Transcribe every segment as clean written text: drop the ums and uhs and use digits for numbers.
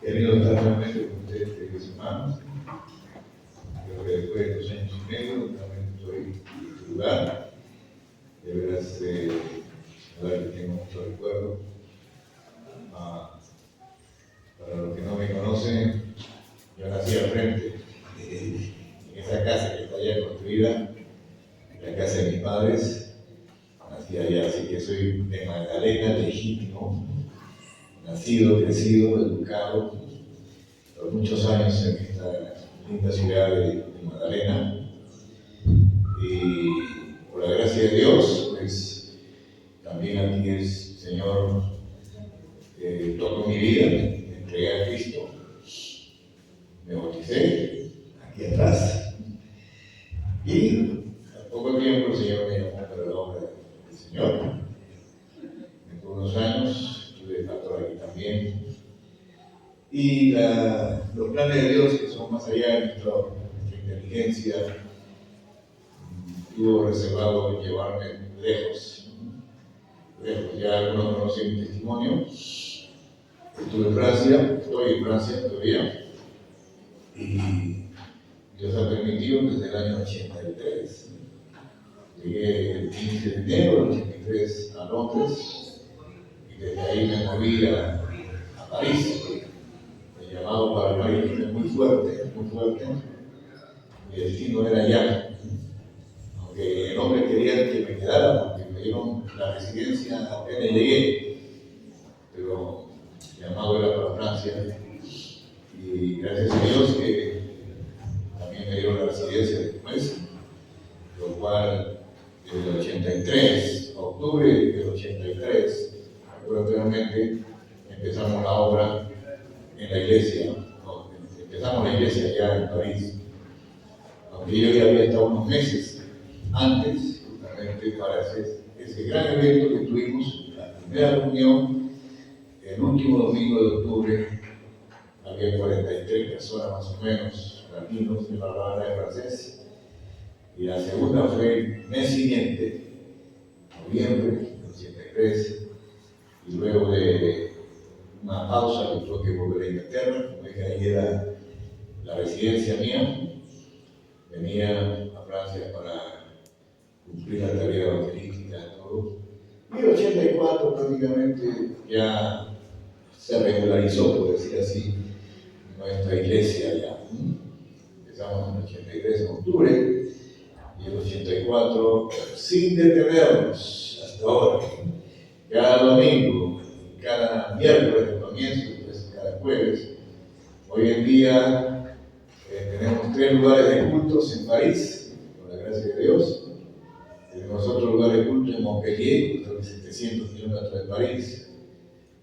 Querido estar nuevamente con ustedes, queridos hermanos. Creo que después de 2 años y medio, nuevamente estoy en este lugar. De veras, la verdad que tengo mucho recuerdo. Para los que no me conocen, yo nací al frente, en esa casa que está allá construida, la casa de mis padres. Nací allá, así que soy de Magdalena, legítimo, nacido, crecido, educado por muchos años en esta linda ciudad de Magdalena. Y por la gracia de Dios, pues también aquí el Señor tocó mi vida, me entregué a Cristo, me bauticé aquí atrás y al poco tiempo el Señor me llamó para la obra del Señor. Dentro de unos años estuve pastor aquí también. Y los planes de Dios, que son más allá de nuestra inteligencia, tuvo reservado llevarme lejos. Ya algunos conocen mi testimonio. Estuve en Francia, estoy en Francia todavía, y Dios ha permitido desde el año 83. Llegué el 15 de enero del 83 a Londres, y desde ahí me moví a París. El llamado para París es muy fuerte, muy fuerte. Mi destino era allá. Aunque el hombre quería que me quedara, porque me dieron la residencia apenas llegué, pero el llamado era para Francia. Y gracias a Dios que también me dieron la residencia después, lo cual desde el 83, octubre del 83, aproximadamente, empezamos la obra en la iglesia, empezamos la iglesia allá en París, aunque yo ya había estado unos meses antes, justamente para ese gran evento que tuvimos, la primera reunión, el último domingo de octubre. Había 43 personas más o menos, latinos que hablaban de francés. Y la segunda fue el mes siguiente, noviembre del 83, y luego de una pausa que tuve que volver a Inglaterra, como dije, ahí era la residencia mía. Venía a Francia para cumplir la tarea evangelística y todo. Y en el 84 prácticamente ya se regularizó, por decir así, nuestra iglesia ya. Empezamos en el 83 en octubre y el 84 sin detenernos hasta ahora. Cada domingo, cada miércoles de comienzo, pues cada jueves. Hoy en día tenemos 3 lugares de cultos en París, por la gracia de Dios. Tenemos otro lugar de culto en Montpellier, a 700 kilómetros de París.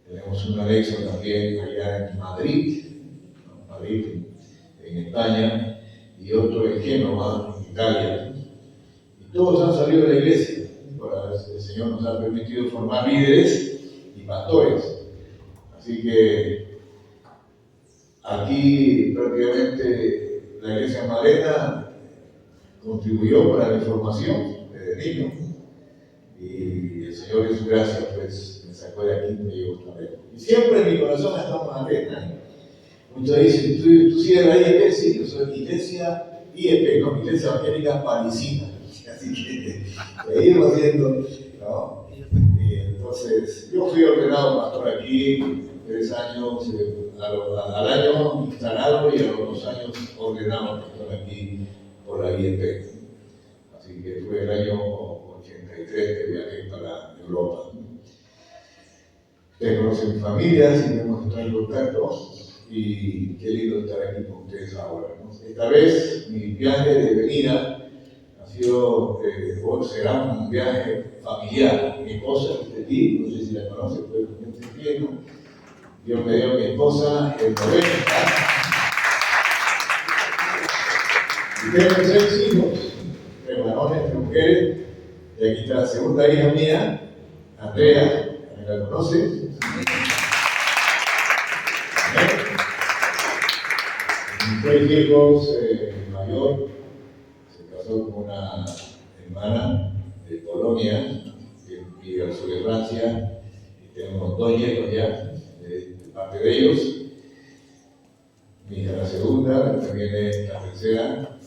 Tenemos un anexo también allá en Madrid, en España, y otro en Génova, en Italia. Y todos han salido de la iglesia. Ahora el Señor nos ha permitido formar líderes y pastores. Así que aquí prácticamente la iglesia Magdalena contribuyó para mi formación desde niño. Y el Señor en su gracia pues me sacó de aquí y me llevó hasta lejos. Y siempre en mi corazón ha estado Magdalena. Muchos dicen, ¿tú sigues la IEP? Sí, yo soy Iglesia IEP, ¿no? Iglesia Evangélica Parisina. Así que seguimos haciendo, ¿no? Entonces, yo fui ordenado pastor aquí, 3 años, al año instalado y a los 2 años ordenado pastor aquí por la IEP. Así que fue el año 83 que viajé para Europa. Ustedes conocen mi familia, si hemos estado en contacto. Y qué lindo estar aquí con ustedes ahora, ¿no? Esta vez mi viaje de venida ha sido, será un viaje familiar. Mi esposa está aquí, no sé si la conoce, pero yo estoy bien, ¿no? Dios me dio a mi esposa el 90. Y tengo 3 hijos, 3 varones, 3 mujeres, y aquí está la segunda hija mía, Andrea, ¿la conoce? Mis 3 hijos, el mayor se casó con una hermana de Polonia, que vive al sur de Francia, y tenemos 2 nietos ya de parte de ellos. me viene la tercera,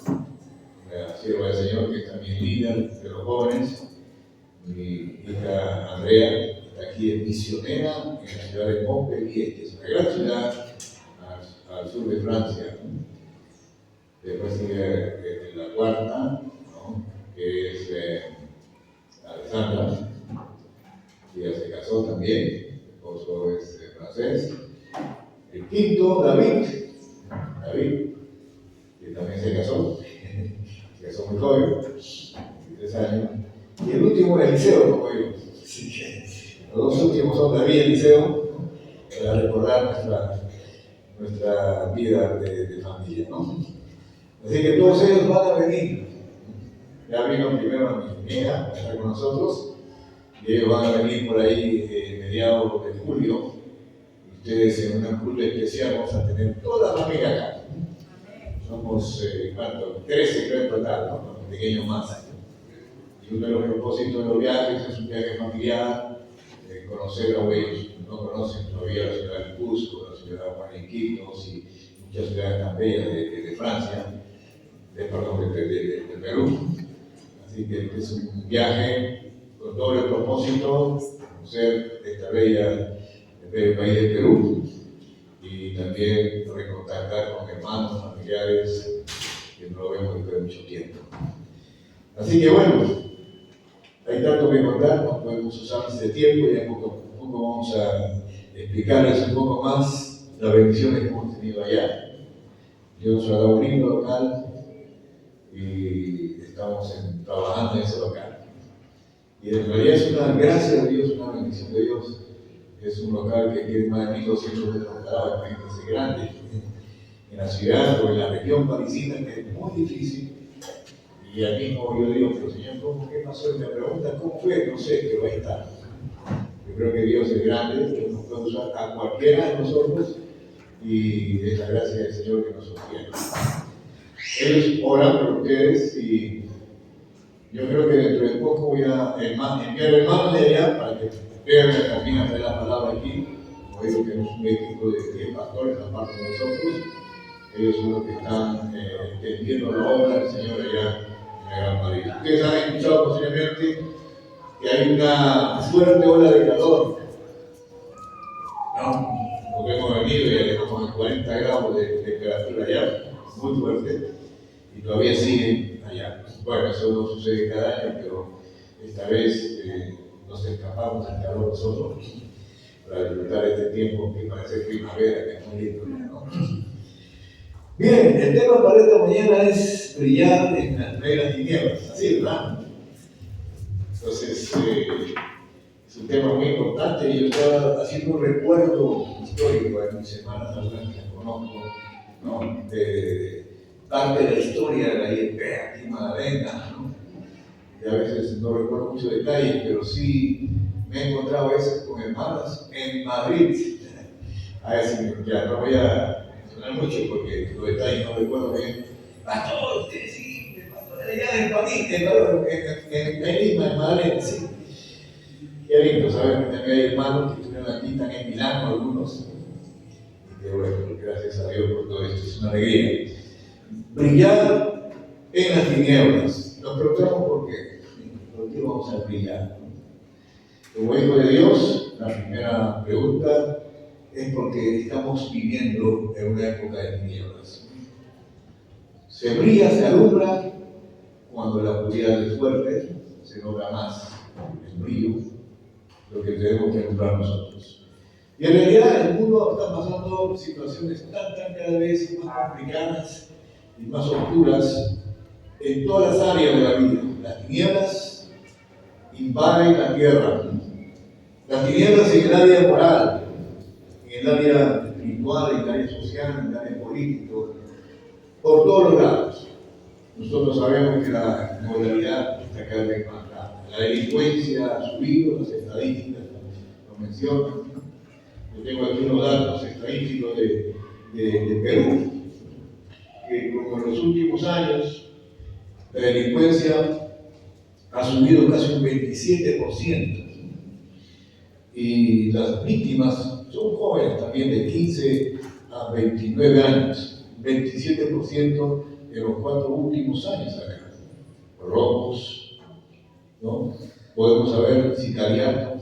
la sierva del Señor, que es también líder de los jóvenes. Mi hija Andrea está aquí, es misionera en la ciudad de Montpellier, que es una gran ciudad al sur de Francia. Después sigue la cuarta, ¿no? Que es Alessandra, que ya se casó también, el esposo es francés. El quinto, David, que también se casó muy joven, 23 años. Y el último, Eliseo, como yo. Los dos últimos son David y Eliseo, para recordar nuestra vida de familia, ¿no? Así que todos ellos van a venir. Ya vino primero mi hija, está con nosotros, y ellos van a venir por ahí mediados de julio. Ustedes en una julio especial vamos a tener toda la familia acá. Somos, 13 creo en total, ¿no? Pequeños más. Y uno de los propósitos de los viajes es un viaje familiar, conocer a ellos no conocen todavía la ciudad de Cusco, la ciudad de Juaniquitos y muchas ciudades tan bellas de Francia, de Perú. Así que es un viaje con doble propósito, conocer esta bella país de Perú y también recontactar con hermanos, familiares que no lo vemos después de mucho tiempo. Así que bueno, hay tanto que contar, no podemos usar este tiempo y poco vamos a explicarles un poco más las bendiciones que hemos tenido allá. Dios nos ha dado un lindo local y estamos trabajando en ese local. Y en realidad es una gracia de Dios, una bendición de Dios. Es un local que tiene más de 1.200 metros cuadrados, imagínense, grande. En la ciudad o en la región parisina, que es muy difícil. Y al mismo yo digo, pero Señor, ¿qué pasó? Y me preguntan cómo fue, no sé, pero ahí está. Yo creo que Dios es grande, que nos puede usar a cualquiera de nosotros y es la gracia del Señor que nos sostiene. Ellos oran por ustedes y yo creo que dentro de poco voy a enviar hermanos de allá para que vean también a traer la palabra aquí. Como digo, tenemos un equipo de pastores aparte de nosotros. Ellos son los que están entendiendo la obra del Señor allá en la Gran María. Ustedes han escuchado posiblemente que hay una fuerte ola de calor, ¿no? Porque hemos venido y ya estamos a 40 grados de temperatura allá, muy fuerte, y todavía siguen allá. Bueno, eso no sucede cada año, pero esta vez nos escapamos del calor nosotros para disfrutar este tiempo que parece primavera, que es muy lindo, ¿no? Bien, el tema para esta mañana es brillar en las tinieblas, así, ¿verdad? Entonces, es un tema muy importante y yo estaba haciendo un recuerdo histórico en mis hermanas, algunas que las conozco, ¿no? De parte de la historia de la IEP aquí en Magdalena, ¿no? Y a veces no recuerdo muchos detalles, pero sí me he encontrado a veces con hermanas en Madrid. A veces ya no voy a mencionar mucho porque los detalles no recuerdo bien. Pastor, usted sí, allá en París, en Lima, en Madrid, sí. Qué lindo saber que también hay hermanos que estuvieron aquí, están en Milán, algunos. Y que bueno, gracias a Dios por todo esto, es una alegría. Brillar en las tinieblas. Nos preguntamos por qué. ¿Por qué vamos a brillar? Como hijo de Dios, la primera pregunta es porque estamos viviendo en una época de tinieblas. Se brilla, se alumbra cuando la oscuridad es fuerte, se nota más el brillo, lo que tenemos que alumbrar nosotros. Y en realidad el mundo está pasando situaciones tan cada vez más complicadas y más oscuras en todas las áreas de la vida. Las tinieblas invaden la tierra. Las tinieblas en el área moral, en el área espiritual, en el área social, en el área político, por todos los lados. Nosotros sabemos que la inmoralidad está cada vez más grande. La delincuencia ha subido, las estadísticas lo mencionan. Yo tengo aquí unos datos estadísticos de Perú, que como en los últimos años la delincuencia ha subido casi un 27%. Y las víctimas son jóvenes también de 15 a 29 años. 27% en los 4 últimos años acá. Robos, ¿no? Podemos saber sicariato,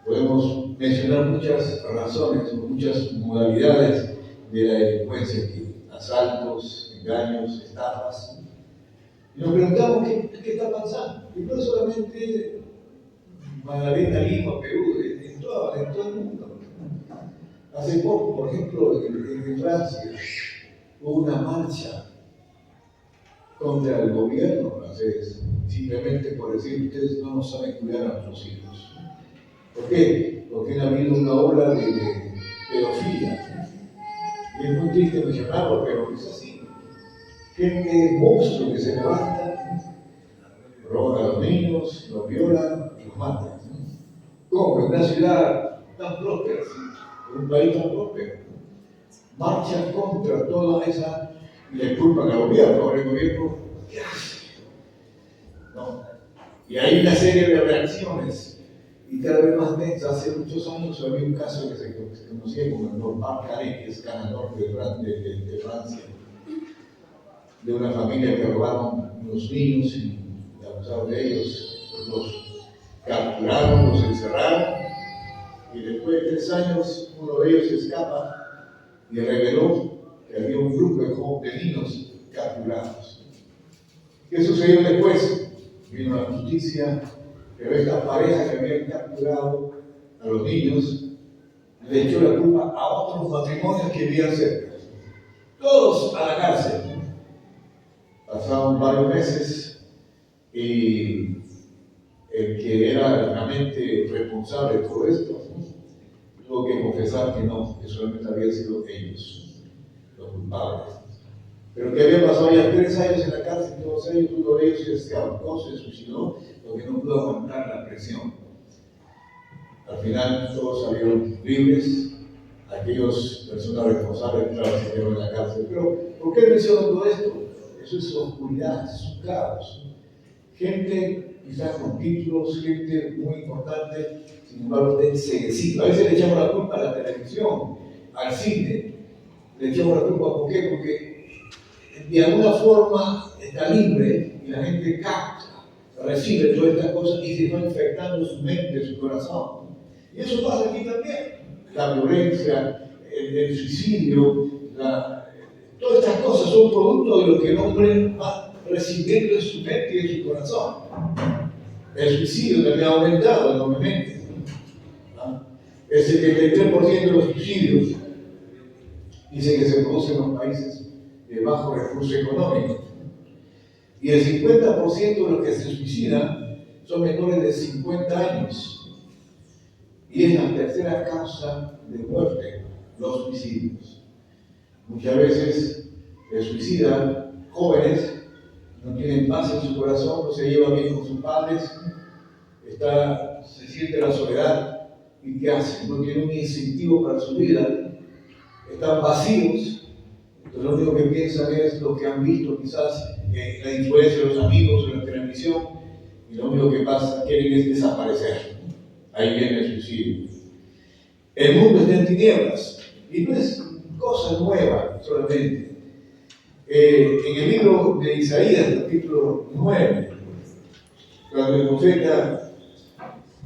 podemos mencionar muchas razones, muchas modalidades de la delincuencia aquí, asaltos, engaños, estafas. Y nos preguntamos qué está pasando. Y no solamente Magdalena, Lima, Perú, en todo el mundo. Hace poco, por ejemplo, en Francia, hubo una marcha contra el gobierno francés, simplemente por decir, ustedes no nos saben cuidar a nuestros hijos. ¿Por qué? Porque ha habido una ola de pedofilia. Y es muy triste mencionarlo, pero es así. Gente monstruo que se levanta, roban a los niños, los violan y los matan. ¿Cómo? En una ciudad tan próspera, en un país tan próspero, marchan contra toda esa y le culpan al gobierno. Ahora el gobierno, ¿qué hace? ¿No? Y hay una serie de reacciones y cada vez más densas. Hace muchos años había un caso que se conocía como el Nord-Pas-de-Calais, que es al norte de Francia, de una familia que robaron los niños y abusaron de ellos, los capturaron, los encerraron y después de 3 años uno de ellos escapa y reveló que había un grupo de niños capturados. ¿Qué sucedió después? Vino la justicia, pero esta pareja que habían capturado a los niños le echó la culpa a otros matrimonios que vivían cerca. Todos a la cárcel. Pasaron varios meses y el que era realmente responsable de todo esto tuvo que confesar que no, que solamente habían sido ellos los culpables. Pero que había pasado ya 3 años en la cárcel, todos ellos, uno de ellos se ahorcó, se suicidó, porque no pudo aguantar la presión. Al final todos salieron libres, aquellos personas responsables que se quedaron en la cárcel. Pero, ¿por qué menciono todo esto? Eso es oscuridad, es un caos. Gente quizás con títulos, gente muy importante, sin embargo, enseguecida. A veces le echamos la culpa a la televisión, al cine. Le echamos la culpa, ¿por qué? Porque de alguna forma está libre y la gente capta, recibe todas estas cosas y se va infectando su mente, su corazón. Y eso pasa aquí también. La violencia, el suicidio, todas estas cosas son producto de lo que el hombre va recibiendo en su mente y en su corazón. El suicidio también ha aumentado enormemente. El 73% de los suicidios dice que se producen en los países de bajo recurso económico. Y el 50% de los que se suicidan son menores de 50 años. Y es la tercera causa de muerte, los suicidios. Muchas veces se suicidan jóvenes, no tienen paz en su corazón, no se llevan bien con sus padres, se siente la soledad, ¿y qué hacen? No tienen un incentivo para su vida, están vacíos, entonces lo único que piensan es lo que han visto quizás en la influencia de los amigos en la televisión, y lo único que pasa, quieren es desaparecer. Ahí viene el suicidio. El mundo está en tinieblas, y no es cosa nueva solamente. En el libro de Isaías, capítulo 9, cuando el profeta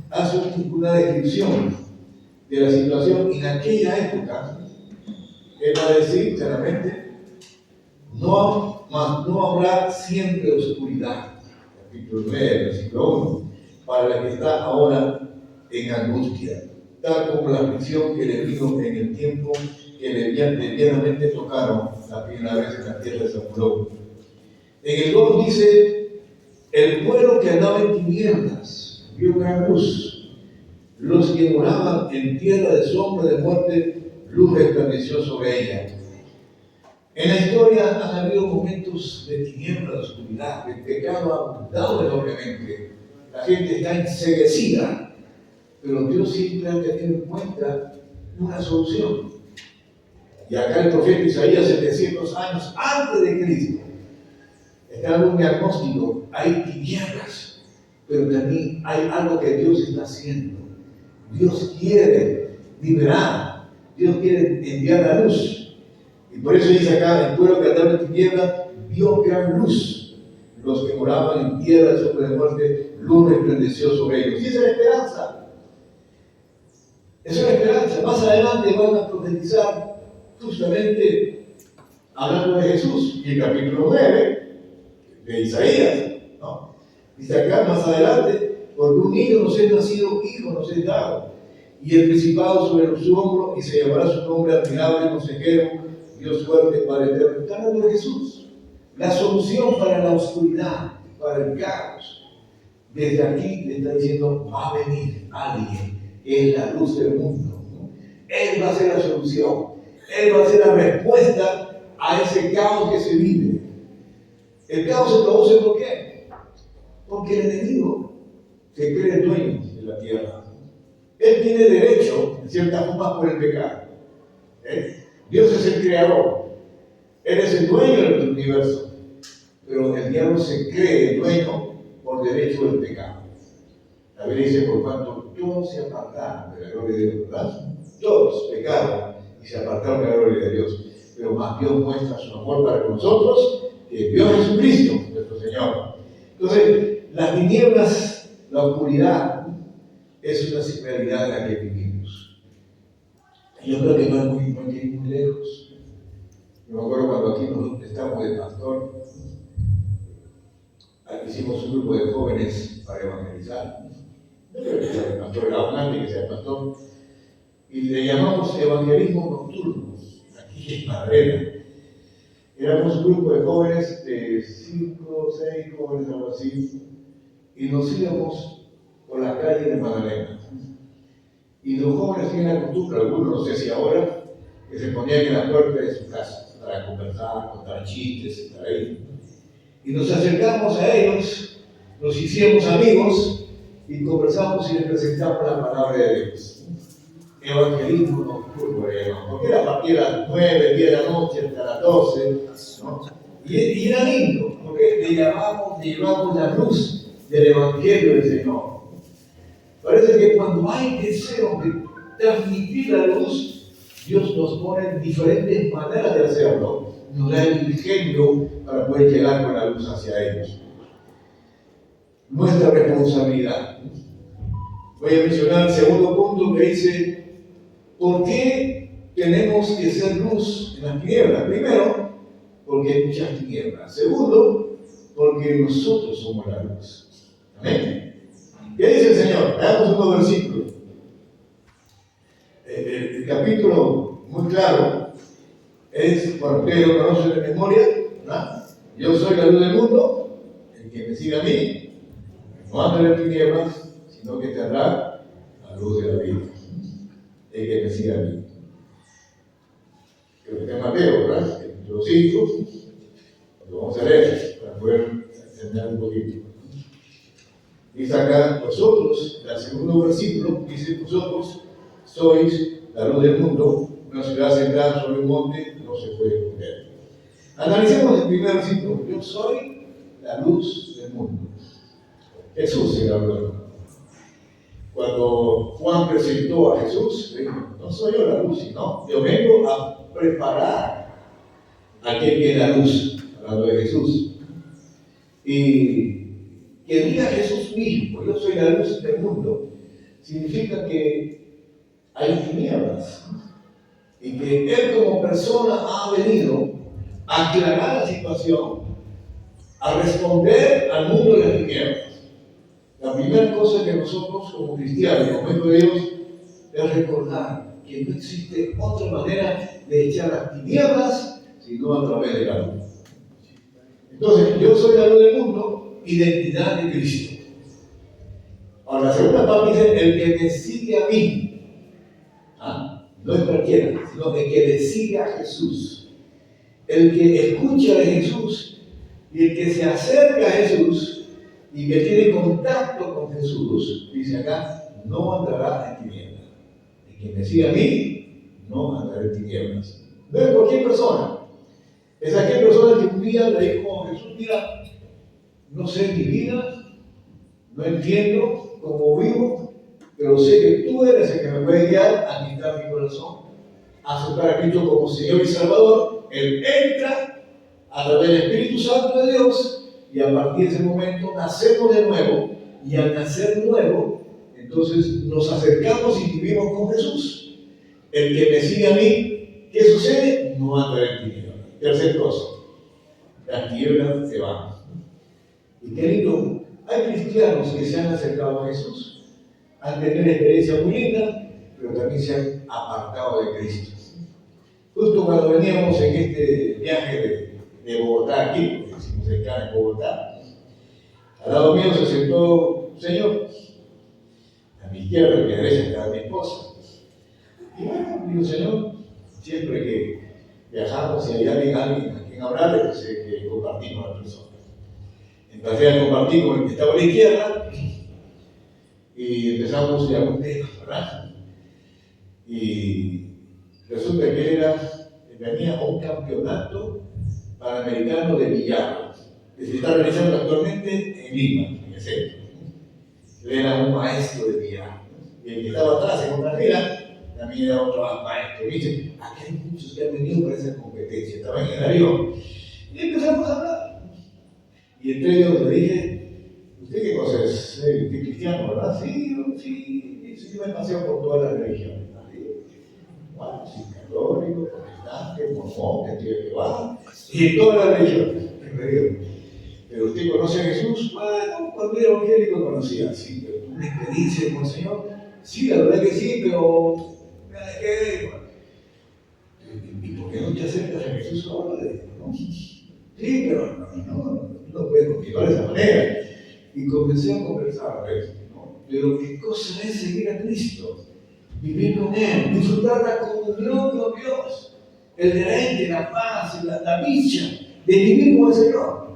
hace una descripción de la situación en aquella época, él va a decir claramente, no habrá siempre oscuridad, capítulo 9, versículo 1, para la que está ahora en angustia, tal como la aflicción que le vino en el tiempo que levianamente tocaron la primera vez en la tierra de Zabulón. En el 2 dice, el pueblo que andaba en tinieblas vio gran luz, los que moraban en tierra de sombra de muerte, luz resplandeció sobre ella. En la historia han habido momentos de tiniebla, de oscuridad, de pecado abundado enormemente. La gente está enceguecida, pero Dios siempre ha tenido en cuenta una solución. Y acá el profeta Isaías, 700 años antes de Cristo, está dando un diagnóstico. Hay tinieblas, pero también hay algo que Dios está haciendo. Dios quiere liberar, Dios quiere enviar la luz. Y por eso dice acá, el pueblo que andaba en tinieblas vio gran luz. Los que moraban en tierra de sombra de muerte, luz resplandeció sobre ellos. Y esa es la esperanza. Esa es la esperanza. Más adelante van a profetizar justamente hablando de Jesús. Y el capítulo 9 de Isaías, ¿no? Dice acá más adelante, porque un niño nos es nacido, hijo nos es dado, y el principado sobre su hombro, y se llamará su nombre admirable, consejero, Dios fuerte, Padre eterno. Está hablando de Jesús. La solución para la oscuridad, para el caos. Desde aquí le está diciendo, va a venir alguien que es la luz del mundo, ¿no? Él va a ser la solución. Él va a ser la respuesta a ese caos que se vive. El caos se produce ¿por qué? Porque el enemigo se cree dueño de la tierra. Él tiene derecho, en cierta forma, por el pecado. Dios es el creador. Él es el dueño del universo. Pero el diablo se cree dueño por derecho del pecado. La Biblia dice, por cuanto todos se apartaron de la gloria de Dios, ¿verdad? Todos pecaron y se apartaron de la gloria de Dios. Pero más Dios muestra su amor para nosotros, que Dios Jesucristo, nuestro Señor. Entonces, las tinieblas, la oscuridad, es una realidad en la que vivimos. Yo creo que no hay que ir muy lejos. Yo me acuerdo cuando aquí nos estamos de pastor, hicimos un grupo de jóvenes para evangelizar. No creo que sea el pastor, era un antes que sea el pastor. Y le llamamos evangelismo nocturno, aquí en Madrid. Éramos un grupo de jóvenes, de 5 o 6 jóvenes, algo así, y nos íbamos por las calles de Magdalena. Y los jóvenes tienen la costumbre, algunos, no sé si ahora, que se ponían en la puerta de su casa para conversar, contar chistes, estar ahí. Y nos acercamos a ellos, nos hicimos amigos y conversamos y les presentamos la palabra de Dios. Evangelismo nocturno, porque era a partir de las 9, 10 de la noche hasta las 12, ¿no? Y era lindo, porque le llevamos la luz del Evangelio del Señor. Parece que cuando hay deseo de transmitir la luz, Dios nos pone diferentes maneras de hacerlo. Nos da el ingenio para poder llegar con la luz hacia ellos. Nuestra responsabilidad. Voy a mencionar el segundo punto que dice, ¿por qué tenemos que ser luz en las tinieblas? Primero, porque hay muchas tinieblas. Segundo, porque nosotros somos la luz. Amén. ¿Qué dice el Señor? Veamos unos versículos. El capítulo muy claro es, bueno, ustedes lo conocen de memoria, ¿verdad? Yo soy la luz del mundo, el que me sigue a mí, no anda en tinieblas, sino que tendrá la luz de la vida. El que me sigue a mí. Creo que está en Mateo, ¿verdad? Capítulo 5, lo vamos a leer para poder entender un poquito. Dice acá, vosotros, el segundo versículo, dice, vosotros sois la luz del mundo, una ciudad sentada sobre un monte no se puede esconder. Analicemos el primer versículo. Yo soy la luz del mundo. Jesús es la luz del mundo. Cuando Juan presentó a Jesús, dijo, no soy yo la luz, sino yo vengo a preparar a aquel que es la luz, hablando de Jesús. Y que diga Jesús mismo, yo soy la luz del mundo, significa que hay tinieblas y que Él como persona ha venido a aclarar la situación, a responder al mundo de las tinieblas. La primera cosa que nosotros como cristianos, como hijos de Dios, es recordar que no existe otra manera de echar las tinieblas sino a través de la luz. Entonces, yo soy la luz del mundo, identidad de Cristo. Ahora, la segunda parte dice, el que me sigue a mí, no es cualquiera, sino el que le sigue a Jesús, el que escucha de Jesús y el que se acerca a Jesús y que tiene contacto con Jesús, dice acá, no andará en tinieblas. El que me sigue a mí, no andará en tinieblas. No es cualquier persona. Es aquella persona que un día le dijo a Jesús, mira, no sé mi vida, no entiendo cómo vivo, pero sé que tú eres el que me puede guiar a quitar mi corazón, a aceptar a Cristo como Señor y Salvador, Él entra a través del Espíritu Santo de Dios y a partir de ese momento nacemos de nuevo, y al nacer nuevo, entonces nos acercamos y vivimos con Jesús. El que me sigue a mí, ¿qué sucede? No andará en tinieblas. Tercera cosa, las tinieblas se van. Y qué lindo, hay cristianos que se han acercado a Jesús, han tenido una experiencia muy linda, pero también se han apartado de Cristo. Justo cuando veníamos en este viaje de Bogotá aquí, porque hicimos escala en Bogotá, al lado mío se sentó un señor, a mi izquierda y a mi derecha estaba mi esposa. Y bueno, digo, Señor, siempre que viajamos y hay alguien a quien hablar, pues que compartimos con la persona. Empecé a compartir con el que estaba a la izquierda y empezamos ya con temas, ¿verdad? Y resulta que venía a un campeonato panamericano de billar que se está realizando actualmente en Lima, en el centro. Él era un maestro de billar. Y el que estaba atrás en otra fila también era otro maestro. Y dice, aquí hay muchos que han venido para esa competencia, estaban en el avión. Y empezamos a hablar. Y entre ellos le dije, ¿usted qué cosa es? ¿Usted cristiano, verdad? Sí, yo me paseo por todas las religiones. Bueno, sí, católico, protestante, mormón, testigo de Jehová, y en todas las religiones. Pero usted conoce a Jesús, bueno, cuando era evangélico conocía, sí, pero tuvo una experiencia con el Señor, sí, la verdad que sí, pero me alejé. ¿Y por qué no te acercas a Jesús ahora? ¿No? Sí, pero no puedes continuar de esa manera. Y comencé a conversar, ¿no? Pero ¿qué cosa es seguir a Cristo? Vivir con Él, disfrutar la comunión con Dios, el deleite, la paz, la dicha de vivir con el Señor.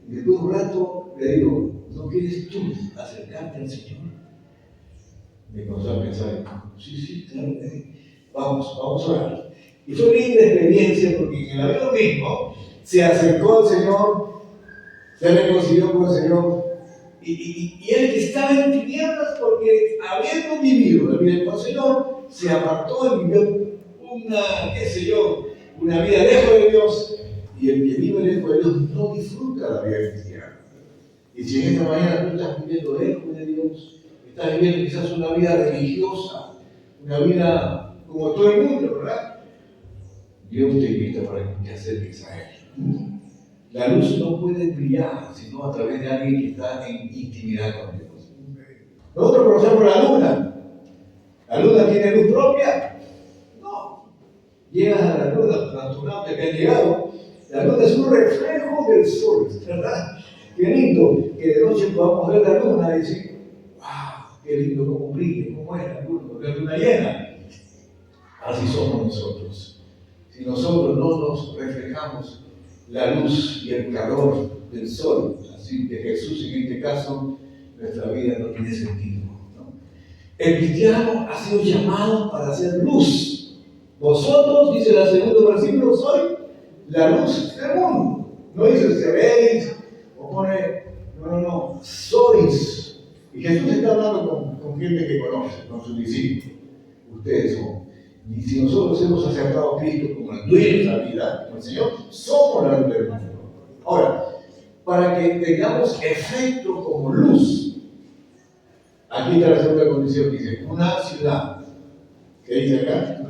Y después de un rato le digo, ¿no quieres tú acercarte al Señor? Me comenzó a pensar, sí, claro, vamos a orar. Y fue una linda experiencia porque en el avión mismo se acercó al Señor, se reconcilió con el Señor. Y él que estaba en tinieblas porque habiendo vivido la vida con el Señor, se apartó y vivió una vida lejos de Dios. Y el que vive lejos de Dios no disfruta la vida cristiana. Y si en esta mañana tú estás viviendo lejos de Dios, estás viviendo quizás una vida religiosa, una vida como todo el mundo, ¿verdad? Dios te invita para que te acerques a Él. La luz no puede brillar sino a través de alguien que está en intimidad con Dios. Nosotros conocemos la luna. ¿La luna tiene luz propia? No. Llegas a la luna, los astronautas que han llegado, la luna es un reflejo del sol, ¿verdad? Qué lindo que de noche podamos ver la luna y decir, ¡wow! Qué lindo cómo brilla, cómo es la luna llena. Así somos nosotros. Si nosotros no nos reflejamos la luz y el calor del sol, así que Jesús en este caso, nuestra vida no tiene sentido, ¿no? El cristiano ha sido llamado para hacer luz. Vosotros, dice el segundo versículo, sois la luz del mundo. No dice seréis, o pone, no, sois. Y Jesús está hablando con gente que conoce, con sus discípulos. Ustedes son. Y si nosotros hemos acercado a Cristo como el dueño de la vida, como el Señor, somos la luz del mundo. Ahora, para que tengamos efecto como luz, aquí está la segunda condición, dice, una ciudad. ¿Qué dice acá?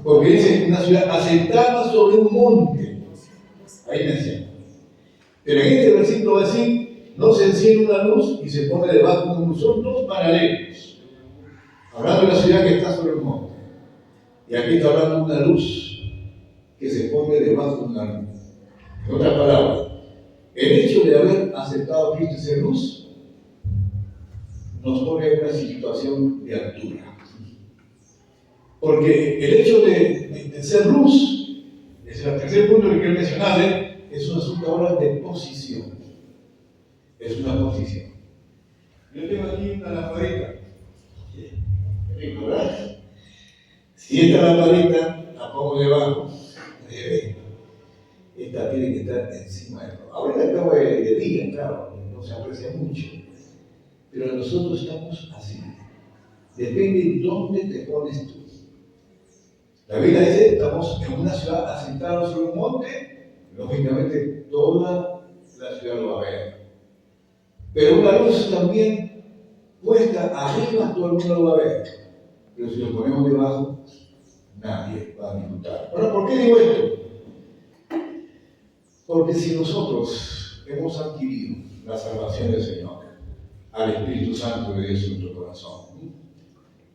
Porque dice una ciudad asentada sobre un monte. Ahí menciona. Pero en este versículo va a decir, no se enciende una luz y se pone debajo de unos dos paralelos. Hablando de la ciudad que está sobre el monte. Y aquí está hablando de una luz que se pone debajo de una luz. En otras palabras, el hecho de haber aceptado a Cristo y ser luz nos pone en una situación de altura. Porque el hecho de ser luz, es el tercer punto que quiero mencionar, es un asunto ahora de posición. Es una posición. Yo tengo aquí una lamparita. ¿Verdad? Si esta lamparita la pongo debajo, esta tiene que estar encima de todo. Ahora estamos de día, claro, no se aprecia mucho, pero nosotros estamos así. Depende de dónde te pones tú. La Biblia dice, estamos en una ciudad asentada sobre un monte, lógicamente toda la ciudad lo va a ver. Pero una luz también puesta arriba, todo el mundo lo va a ver. Pero si lo ponemos debajo, nadie va a disfrutar. Ahora, ¿por qué digo esto? Porque si nosotros hemos adquirido la salvación del Señor, al Espíritu Santo de Dios en nuestro corazón,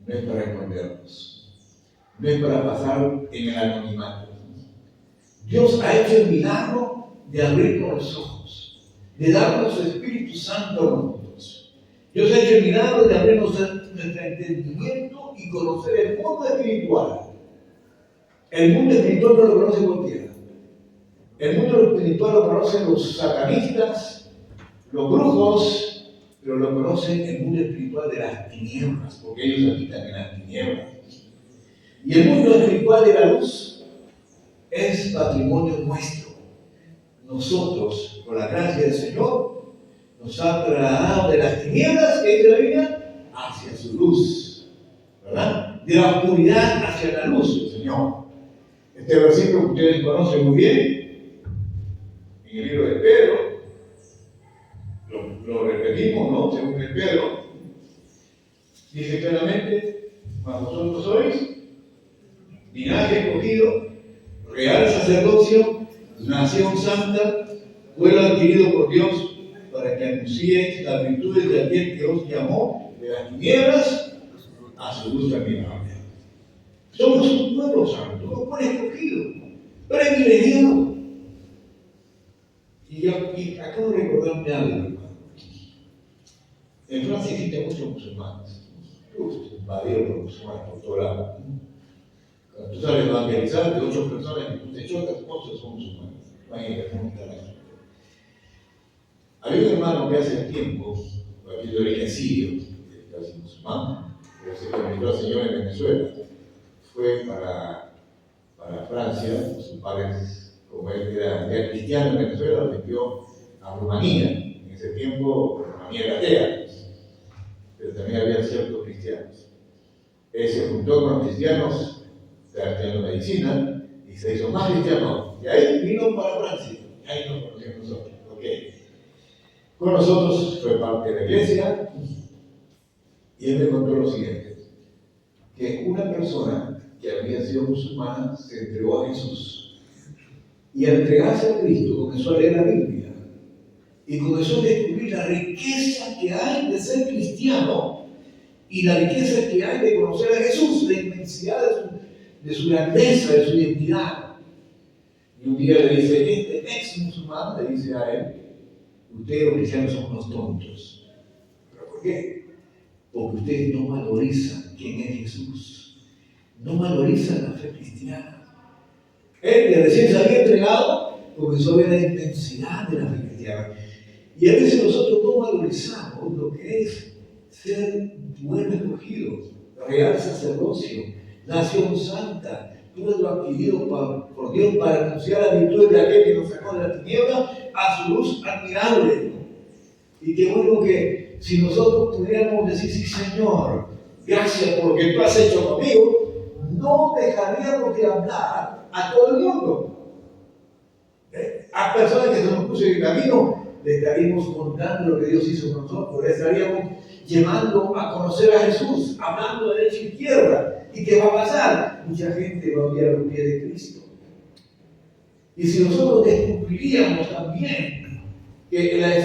no es para escondernos, no es para pasar en el anonimato. Dios ha hecho el milagro de abrirnos los ojos, de darnos el Espíritu Santo a nosotros. Dios ha hecho el milagro de abrirnos nuestro entendimiento y conocer el mundo espiritual. El mundo espiritual no lo conoce cualquiera. El mundo espiritual lo conocen los satanistas, los brujos, pero lo conocen el mundo espiritual de las tinieblas, porque ellos habitan en las tinieblas. Y el mundo espiritual de la luz es patrimonio nuestro. Nosotros, por la gracia del Señor, nos ha trasladado de las tinieblas, que dice la Biblia, hacia su luz, ¿verdad? De la oscuridad hacia la luz del Señor. Este versículo que ustedes conocen muy bien, en el libro de Pedro, lo repetimos, ¿no? Según el Pedro, dice claramente, mas vosotros sois linaje escogido, real sacerdocio, nación santa, pueblo adquirido por Dios, para que anunciéis las virtudes de aquel que os llamó de las tinieblas a su luz admirable. Somos un pueblo santo, un pueblo escogido, privilegiado. Y acabo de recordarme algo, hermano. En Francia existen muchos musulmanes. Invadieron por musulmanes por todo lado. Cuando tú sales a evangelizar, de 8 personas que tú te chocas, 8 son musulmanes. Imagínate cómo está la gente. Había un hermano que hace tiempo, de origen sirio, casi musulmán, pero se convirtió al Señor en Venezuela. Fue para Francia, sus padres, como él era cristiano en Venezuela, lo envió a Rumanía. En ese tiempo, Rumanía era atea, pero también había ciertos cristianos. Él se juntó con los cristianos, estaba estudiando medicina, y se hizo más cristiano. Y ahí vino para Francia, y ahí nos conocimos nosotros. Okay. Con nosotros fue parte de la iglesia, y él me contó lo siguiente, que una persona que había sido musulmana se entregó a Jesús, y al entregarse a Cristo comenzó a leer la Biblia, y comenzó a descubrir la riqueza que hay de ser cristiano, y la riqueza que hay de conocer a Jesús, la inmensidad de su grandeza, de su identidad. Y un día le dice, este ex musulmán le dice a él, ustedes los cristianos son unos tontos. ¿Pero por qué? Porque ustedes no valorizan quién es Jesús, no valorizan la fe cristiana. Él, que recién se había entregado, comenzó a ver la inmensidad de la fe cristiana. Y a veces nosotros no valorizamos lo que es ser pueblo escogido, real sacerdocio, nación santa, pueblo adquirido por Dios para anunciar la virtud de aquel que nos sacó de la tiniebla a su luz admirable. Y qué bueno que si nosotros pudiéramos decir, sí Señor, gracias por lo que tú has hecho conmigo, no dejaríamos de hablar a todo el mundo. A personas que se nos puso en el camino, le estaríamos contando lo que Dios hizo con nosotros, le estaríamos llevando a conocer a Jesús, hablando de derecha e izquierda. ¿Y qué va a pasar? Mucha gente va a ver a los pies de Cristo. Y si nosotros descubriríamos también que la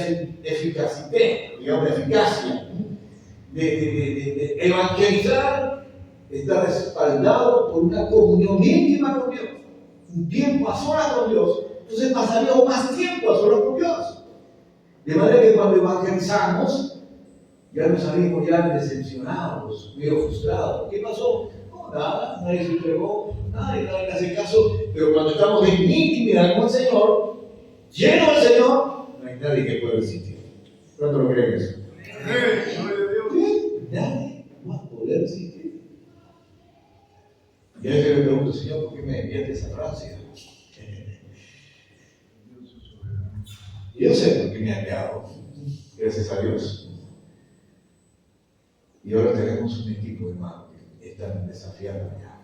eficacia de evangelizar está respaldado por una comunión íntima con Dios, un tiempo a solas con Dios, entonces pasaríamos más tiempo a solas con Dios. De manera que cuando evangelizamos, ya nos salimos ya decepcionados, medio frustrados. ¿Qué pasó? No, nada, nadie se entregó, nadie hace caso. Pero cuando estamos en intimidad con el Señor, lleno del Señor, no hay nadie que pueda resistir. ¿Cuánto lo creen eso? Nadie va a poder resistir. Y a veces me pregunto, Señor, ¿por qué me enviaste a Francia? Yo sé por qué me ha enviado, gracias a Dios. Y ahora tenemos un equipo, hermano, que están desafiando ya.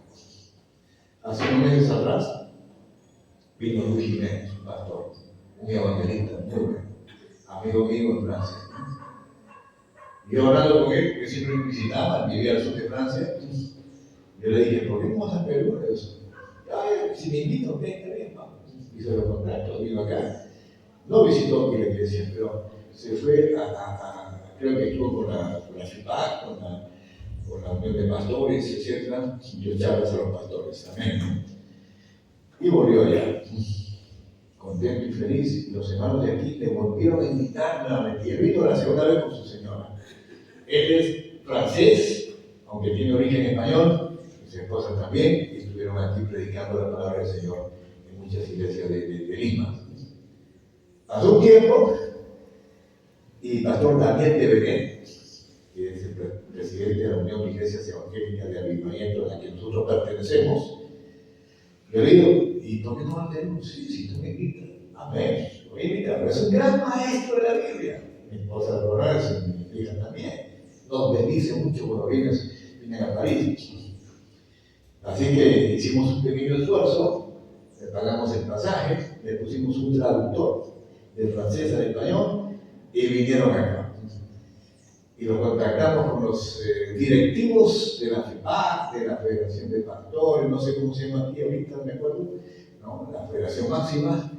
Hace unos meses atrás vino Luis Jiménez, un pastor, un evangelista muy bueno, amigo mío en Francia. Y yo hablando con él, que siempre me visitaba, vivía al sur de Francia, yo le dije, ¿por qué no vas a Perú? Ay, si me invitan, ven, vamos. Y se lo contacto, vino acá. No visitó aquí la iglesia, pero se fue creo que estuvo con la FIPAC, con la Unión de Pastores, etc. Yo charlas a los pastores, amén. Y volvió allá, contento y feliz. Y los hermanos de aquí le volvieron a invitar nuevamente. Y él vino la segunda vez con su señora. Él es francés, aunque tiene origen español, y su esposa también, y estuvieron aquí predicando la palabra del Señor en muchas iglesias de Lima. Pasó un tiempo, y Pastor Daniel de Belén, que es el presidente de la Unión de Iglesias Evangélicas de Avivamiento a la que nosotros pertenecemos, yo digo, ¿y por qué no vas a Perú? Sí, si tú me invitas. Amén. Lo voy a invitar, pero es un gran maestro de la Biblia. Mi esposa lo conoce, mi hija también. Nos bendice mucho cuando vienen a París. Así que hicimos un pequeño esfuerzo, le pagamos el pasaje, le pusimos un traductor de francés al español y vinieron acá. Y lo contactamos con los directivos de la FIPAC, de la Federación de Pastores, no sé cómo se llama aquí ahorita, me acuerdo, no, la Federación Máxima,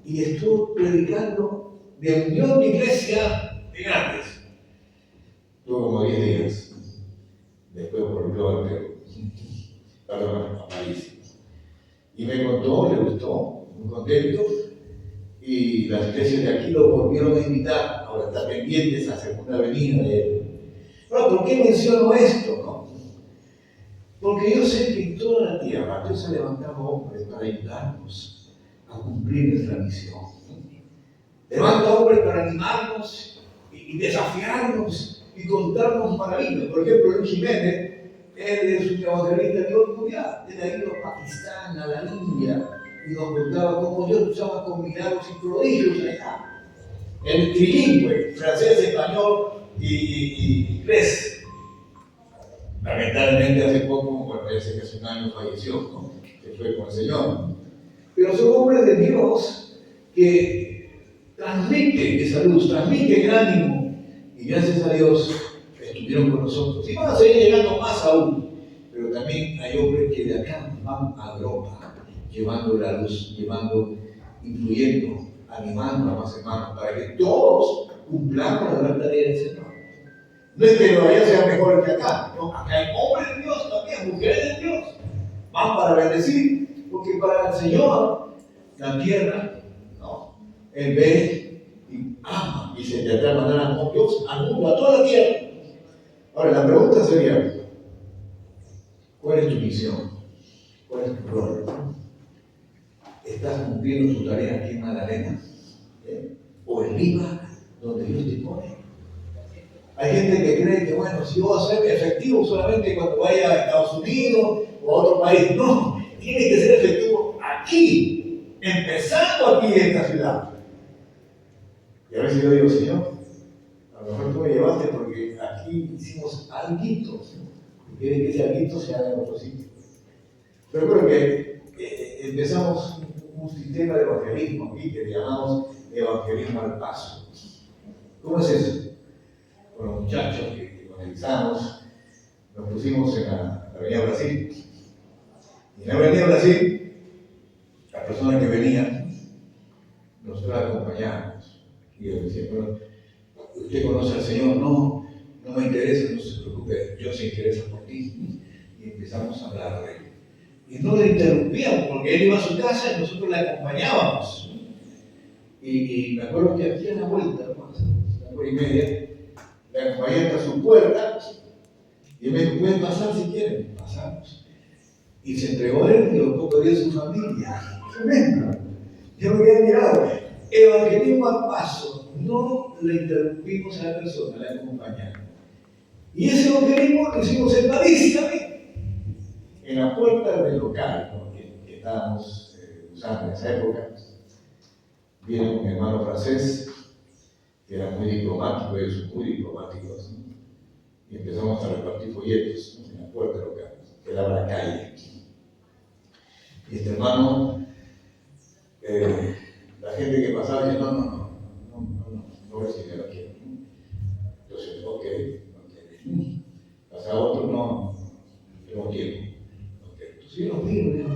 y estuvo predicando de unión de iglesia de grandes. Tuvo como 10 días. Después volvió al Perú, perdón, a París. Y me contó, le gustó, muy contento, y las iglesias de aquí lo volvieron a invitar. Ahora está pendiente esa segunda venida de él. Bueno, ¿por qué menciono esto? No? Porque yo sé que en toda la tierra Dios ha levantado hombres para ayudarnos a cumplir nuestra misión. Levanta hombres para animarnos y desafiarnos y contarnos maravillas. Por ejemplo, Luis Jiménez, él es un evangelista de nivel mundial. Él ha ido a Pakistán, a la India, y nos contaba cómo Dios usaba con milagros y prodigios allá. El trilingüe, francés, español y inglés. Lamentablemente hace poco, bueno, parece que hace un año falleció, ¿no? Que fue con el Señor. Pero son hombres de Dios que transmiten esa luz, transmiten el ánimo, y gracias a Dios estuvieron con nosotros. Y van a seguir llegando más aún, pero también hay hombres que de acá van a Europa, llevando la luz, influyendo, animando a más hermanos, para que todos cumplamos la gran tarea del Señor. No es que allá sea mejor que acá, no, acá hay hombres de Dios también, mujeres de Dios, van para bendecir, porque para el Señor la tierra, no, Él ve y ama, y se trata de mandar a Dios al mundo, a toda la tierra. Ahora, la pregunta sería, ¿cuál es tu misión? ¿Cuál es tu rol? ¿Estás cumpliendo tu tarea aquí en Magdalena? ¿O en Lima, donde Dios te pone? Hay gente que cree que, bueno, si yo voy a ser efectivo solamente cuando vaya a Estados Unidos o a otro país. No, tiene que ser efectivo aquí, empezando aquí en esta ciudad. Y a veces yo digo, Señor, a lo mejor tú me llevaste porque aquí hicimos alguitos, y quieren que ese alguito se haga en otro sitio. Pero creo que empezamos un sistema de evangelismo aquí que le llamamos evangelismo al paso. ¿Cómo es eso? Con los muchachos que evangelizamos, nos pusimos en la Avenida Brasil. Y en la Avenida Brasil, las personas que venían, nosotros las acompañábamos. Y ellos decían, bueno, ¿usted conoce al Señor? No, no me interesa, no se preocupe, Dios se interesa por ti. Y empezamos a hablar de él. Y no le interrumpíamos, porque él iba a su casa y nosotros le acompañábamos. Y me acuerdo que aquí a la vuelta, una hora y media, le acompañé hasta su puerta y me dijo, pueden pasar si quieren. Pasamos. Y se entregó a él y lo poco de su familia. Tremendo. Yo me quedé mirado. Evangelismo al paso. No le interrumpimos a la persona, le acompañamos. Y ese evangelismo lo hicimos en París también. En la puerta del local, ¿no? que estábamos usando en esa época, viene un hermano francés que era muy diplomático, ellos son muy diplomáticos, ¿no? Y empezamos a repartir folletos, ¿no? En la puerta del local, que daba la calle. Y este hermano, la gente que pasaba dice, no recibe la quiero. Entonces, ok. Pasaba otro, no tengo tiempo. Okay. Entonces yo los miro, digo,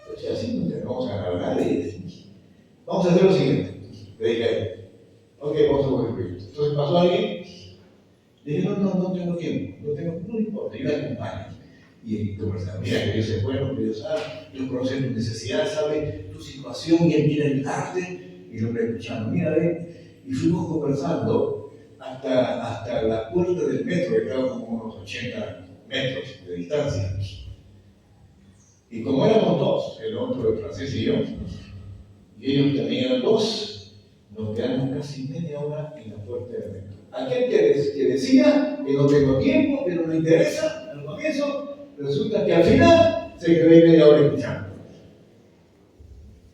pues así no vamos a ganar a nadie. Vamos a hacer lo siguiente. Le dije a él, ok, vamos a coger el proyecto. Entonces pasó alguien, le dije, no tengo tiempo, no importa, yo le acompaño. Y conversamos, mira que Dios es bueno, que Dios sabe, Dios conoce tu necesidad, sabe tu situación y Él quiere ayudarte. Y lo escuchando, mira, y fuimos conversando hasta la puerta del metro, que estaba como unos 80 metros de distancia. Y como éramos dos, el otro, el francés y yo, y ellos tenían dos, nos quedamos casi media hora en la puerta del metro. Aquel que decía que no tengo tiempo, que no me interesa, al comienzo, resulta que al final se quedó ahí media hora escuchando.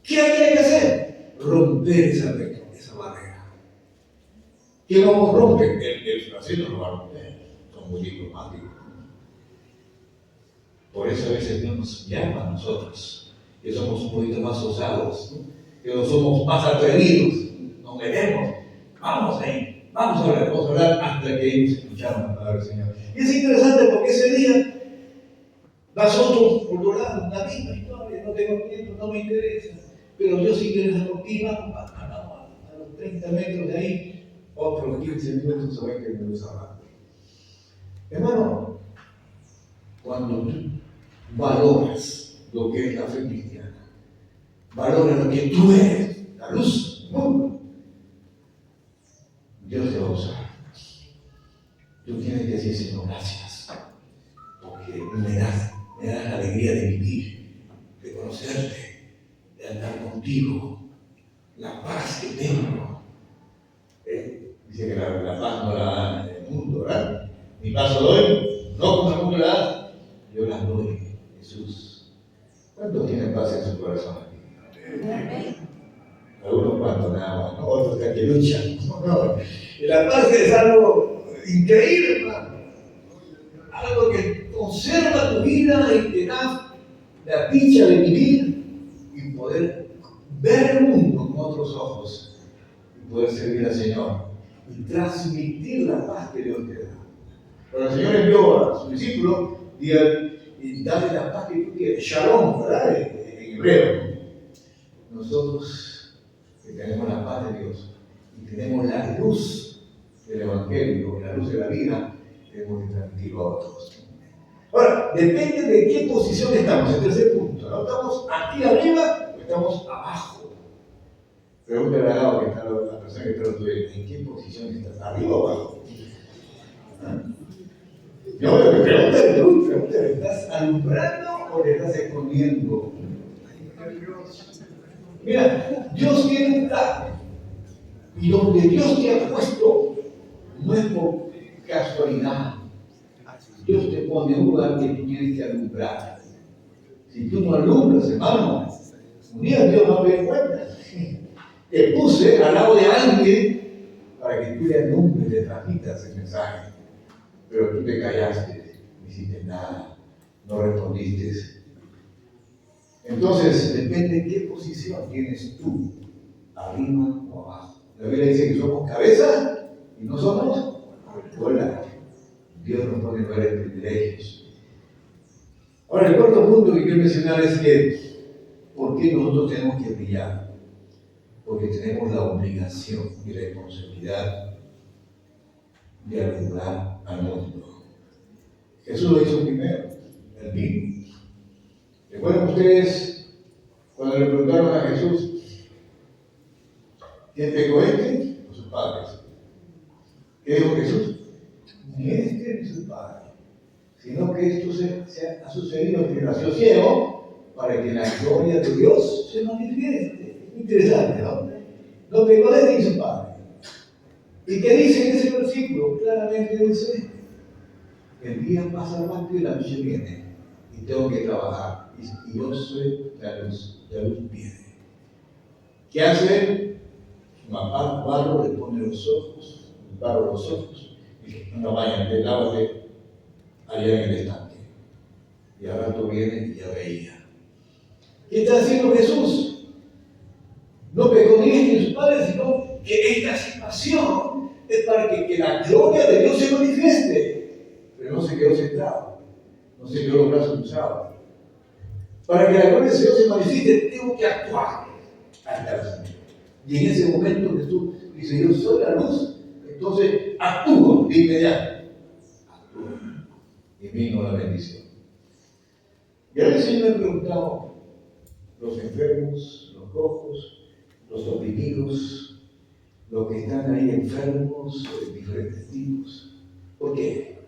¿Qué había que hacer? Romper esa barrera. ¿Quién lo rompe? El francés no lo va a romper, son muy diplomáticos. Por eso a veces Dios nos llama a nosotros, que somos un poquito más osados, ¿no? Que no somos más atrevidos, nos metemos, vamos a hablar hasta que ellos escucharon la palabra del Señor. Y es interesante porque ese día nosotros, por lo lado, la misma historia, no tengo tiempo, no me interesa, pero Dios sí interesa por ti, vamos a los 30 metros de ahí, otros 15 minutos o 20 minutos hablando. Hermano, cuando tú valoras lo que es la fe cristiana, valora lo que tú eres, la luz del mundo, Dios te va a usar. Tú tienes que decir, Señor, gracias, porque me das la alegría de vivir, de conocerte, de andar contigo, la paz que tengo. Dice que la paz no la da el mundo, ¿verdad? Mi paz doy, no como el mundo la da, yo la doy, Jesús. ¿Cuántos tienen paz en su corazón aquí? Algunos cuantos nada más, ¿no? Otros que luchan. No. Y la paz es algo increíble, hermano. Algo que conserva tu vida y te da la dicha de vivir y poder ver el mundo con otros ojos y poder servir al Señor y transmitir la paz que Dios te da. Cuando el Señor envió a sus discípulos y dale la paz que tú quieres, Shalom, ¿verdad? En hebreo. Nosotros que tenemos la paz de Dios y tenemos la luz del Evangelio, la luz de la vida, tenemos que transmitirlo a otros. Ahora, depende de qué posición estamos, el tercer punto, ¿no? ¿Estamos aquí arriba o estamos abajo? Pregúntale al lado que está la persona que está tuyo, ¿en qué posición estás? ¿Arriba o abajo? Yo me pregúntale, ¿estás alumbrando o le estás escondiendo? Mira, Dios tiene un plan. Y donde Dios te ha puesto, no es por casualidad. Dios te pone en un lugar que tú tienes que alumbrar. Si tú no alumbras, hermano, un día Dios va a ver cuenta. Te puse al lado de alguien para que tú le alumbres, le transmitas el mensaje. Pero tú te callaste, no hiciste nada, no respondiste. Entonces, depende de qué posición tienes tú, arriba o abajo. La Biblia dice que somos cabeza y no somos cola. Dios nos pone en lugares privilegios. Ahora, el cuarto punto que quiero mencionar es que, ¿por qué nosotros tenemos que brillar? Porque tenemos la obligación y responsabilidad de alumbrar al mundo. Jesús lo hizo primero, el vino. ¿Recuerdan ustedes cuando le preguntaron a Jesús, ¿quién pecó este o sus padres? ¿Qué dijo Jesús? Ni este ni sus padres, sino que esto se ha sucedido que nació ciego para que la gloria de Dios se manifieste. Interesante, ¿no? No pecó este ni sus padres. ¿Y qué dice en ese versículo? Claramente dice, el día pasa rápido y la noche viene, y tengo que trabajar, y yo soy la luz viene. ¿Qué hace? Su mamá, barro, le pone los ojos, el barro los ojos, y no vayan, lávate allá en el estanque. Y ahora tú vienes y ya veía. ¿Qué está haciendo Jesús? No pecó ni él ni sus padres, sino que esta situación es para que la gloria de Dios se manifieste. Pero no se quedó sentado, no se quedó los brazos cruzados. Para que la gloria de Dios se manifieste, tengo que actuar. Y en ese momento Jesús dice: yo soy la luz. Entonces actúo de inmediato. Actúo. Y vino la bendición. Y a veces yo me he preguntado, los enfermos, los cojos, los oprimidos, los que están ahí enfermos de diferentes tipos. ¿Por qué?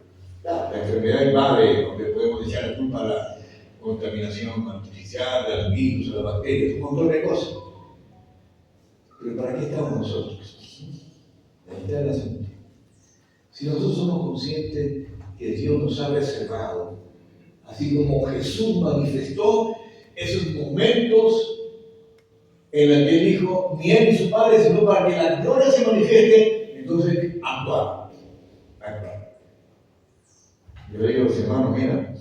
La enfermedad invade, donde podemos echar la culpa a la contaminación artificial, al virus, a las bacterias, un montón de cosas. Pero ¿para qué estamos nosotros? Ahí está el asunto. Si nosotros somos conscientes que Dios nos ha reservado, así como Jesús manifestó esos momentos en los que Él dijo, ni Él ni su Padre, sino para que la gloria se manifieste, entonces actuar. Yo le digo a los hermanos: mira,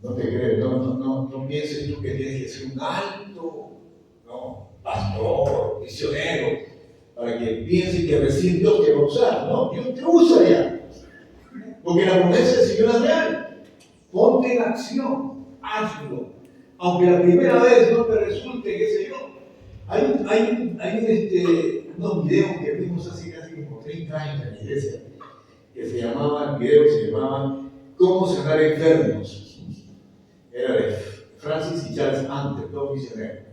no te crees, no pienses tú que tienes que ser un alto, no, pastor, misionero, para que pienses que recién Dios te va a usar. No, Dios te usa ya. Porque la promesa del Señor es real. Ponte en acción, hazlo. Aunque la primera vez no te resulte, qué sé yo. Hay unos videos que vimos hace casi como 30 años en la iglesia, que se llamaban ¿Cómo sanar enfermos? Era de Francis y Charles Hunter, dos misioneros.